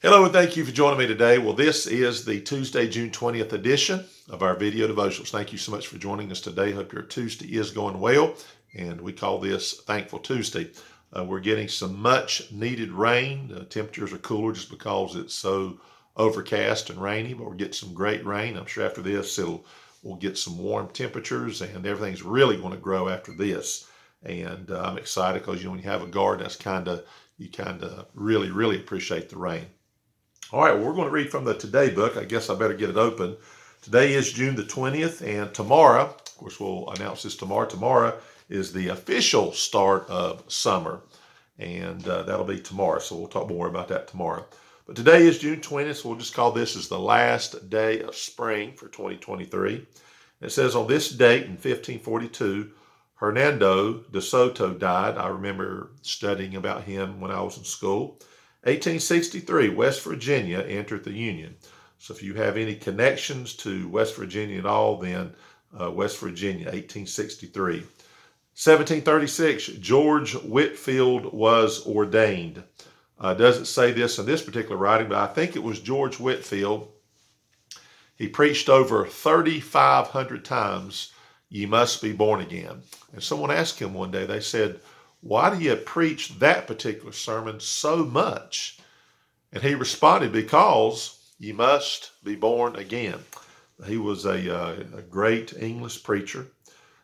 Hello and thank you for joining me today. Well, this is the Tuesday, June 20th edition of our video devotionals. Thank you so much for joining us today. Hope your Tuesday is going well, and we call this Thankful Tuesday. We're getting some much needed rain. Temperatures are cooler just because it's so overcast and rainy, but we're getting some great rain. I'm sure after this we'll get some warm temperatures and everything's really going to grow after this. And I'm excited because when you have a garden, you really appreciate the rain. All right, well, we're going to read from the Today book. I guess I better get it open. Today is June the 20th, and tomorrow, of course, we'll announce this tomorrow. Tomorrow is the official start of summer, and that'll be tomorrow, so we'll talk more about that tomorrow. But today is June 20th, so we'll just call this as the last day of spring for 2023. It says, on this date in 1542, Hernando de Soto died. I remember studying about him when I was in school. 1863, West Virginia entered the Union. So if you have any connections to West Virginia at all, then West Virginia, 1863. 1736, George Whitefield was ordained. Doesn't say this in this particular writing, but I think it was George Whitefield. He preached over 3,500 times, "Ye must be born again." And someone asked him one day, they said, "Why do you preach that particular sermon so much?" And he responded, "Because you must be born again." He was a great English preacher.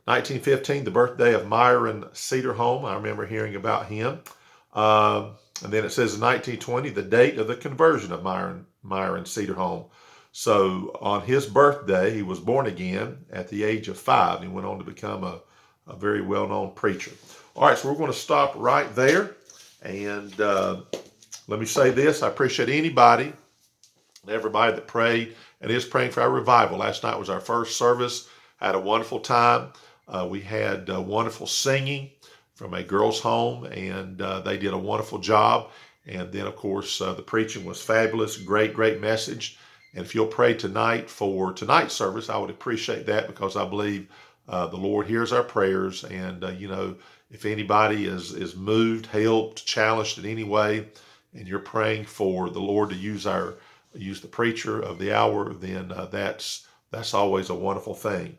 1915, the birthday of Myron Cedarholm. I remember hearing about him. And then it says in 1920, the date of the conversion of Myron Cedarholm. So on his birthday, he was born again at the age of 5. He went on to become a very well-known preacher. All right, so we're going to stop right there. And let me say this. I appreciate anybody and everybody that prayed and is praying for our revival. Last night was our first service. I had a wonderful time. We had wonderful singing from a girls' home, and they did a wonderful job. And then, of course, the preaching was fabulous. Great message. And if you'll pray tonight for tonight's service, I would appreciate that, because I believe the Lord hears our prayers. And, if anybody is moved, helped, challenged in any way, and you're praying for the Lord to use the preacher of the hour, then that's always a wonderful thing.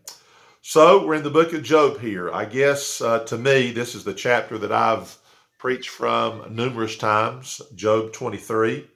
So we're in the book of Job here. I guess to me, this is the chapter that I've preached from numerous times, Job 23,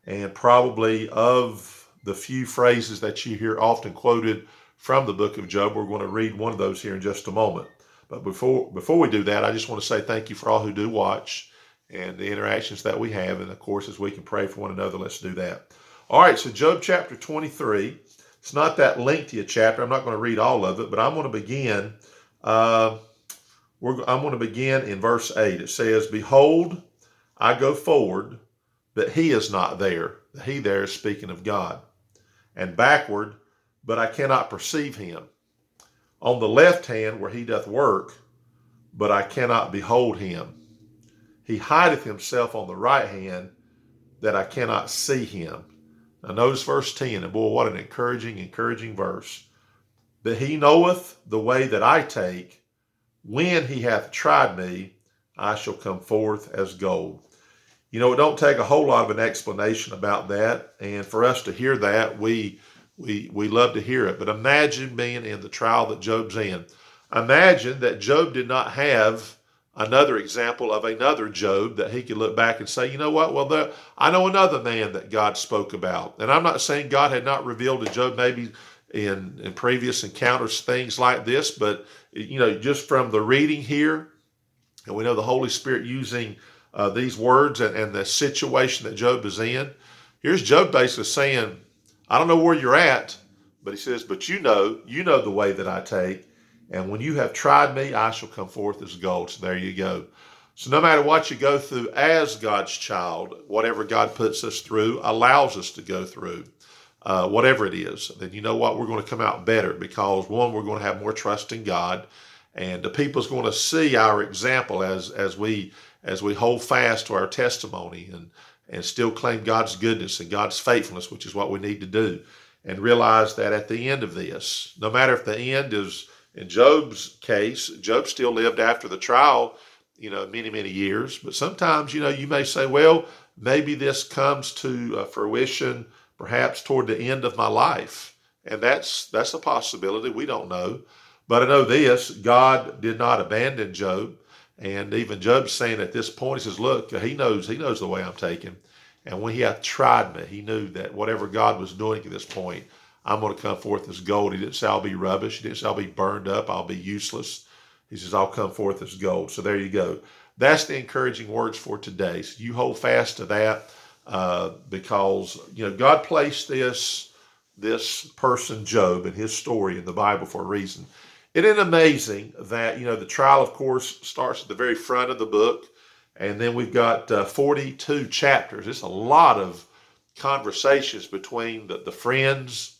and probably of the few phrases that you hear often quoted from the book of Job, we're going to read one of those here in just a moment. But before we do that, I just want to say thank you for all who do watch and the interactions that we have. And of course, as we can pray for one another, let's do that. All right, so Job chapter 23. It's not that lengthy a chapter. I'm not going to read all of it, but I'm going to begin. I'm going to begin in verse 8. It says, "Behold, I go forward, but he is not there." The he there is speaking of God. "And backward, but I cannot perceive him. On the left hand where he doth work, but I cannot behold him. He hideth himself on the right hand, that I cannot see him." Now notice verse 10, and boy, what an encouraging verse. "But he knoweth the way that I take. When he hath tried me, I shall come forth as gold." It don't take a whole lot of an explanation about that. And for us to hear that, we love to hear it. But imagine being in the trial that Job's in. Imagine that Job did not have another example of another Job that he could look back and say, you know what? Well, I know another man that God spoke about. And I'm not saying God had not revealed to Job maybe in previous encounters things like this, but just from the reading here, and we know the Holy Spirit using these words and the situation that Job is in. Here's Job basically saying, I don't know where you're at, but he says, but you know the way that I take. And when you have tried me, I shall come forth as gold. So there you go. So no matter what you go through as God's child, whatever God puts us through, allows us to go through, whatever it is, then you know what? We're going to come out better, because one, we're going to have more trust in God, and the people's going to see our example as we hold fast to our testimony and still claim God's goodness and God's faithfulness, which is what we need to do, and realize that at the end of this, no matter if the end is, in Job's case, Job still lived after the trial, many years. But sometimes, you may say, well, maybe this comes to fruition perhaps toward the end of my life. And that's a possibility. We don't know. But I know this, God did not abandon Job. And even Job's saying at this point, he says, look, he knows the way I'm taking. And when he hath tried me, he knew that whatever God was doing at this point, I'm going to come forth as gold. He didn't say I'll be rubbish. He didn't say I'll be burned up. I'll be useless. He says, I'll come forth as gold. So there you go. That's the encouraging words for today. So you hold fast to that because, God placed this person, Job, and his story in the Bible for a reason. Isn't it amazing that, the trial, of course, starts at the very front of the book, and then we've got 42 chapters. It's a lot of conversations between the friends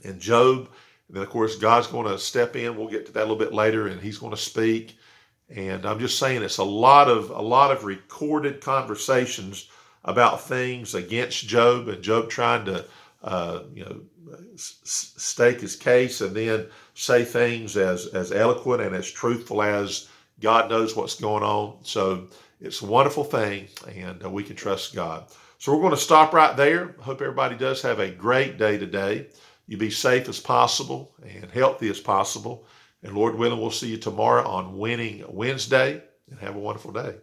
and Job. And then, of course, God's going to step in. We'll get to that a little bit later, and he's going to speak. And I'm just saying it's a lot of recorded conversations about things against Job, and Job trying to stake his case and then say things as eloquent and as truthful as God knows what's going on. So it's a wonderful thing, and we can trust God. So we're going to stop right there. Hope everybody does have a great day today. You be safe as possible and healthy as possible. And Lord willing, we'll see you tomorrow on Winning Wednesday, and have a wonderful day.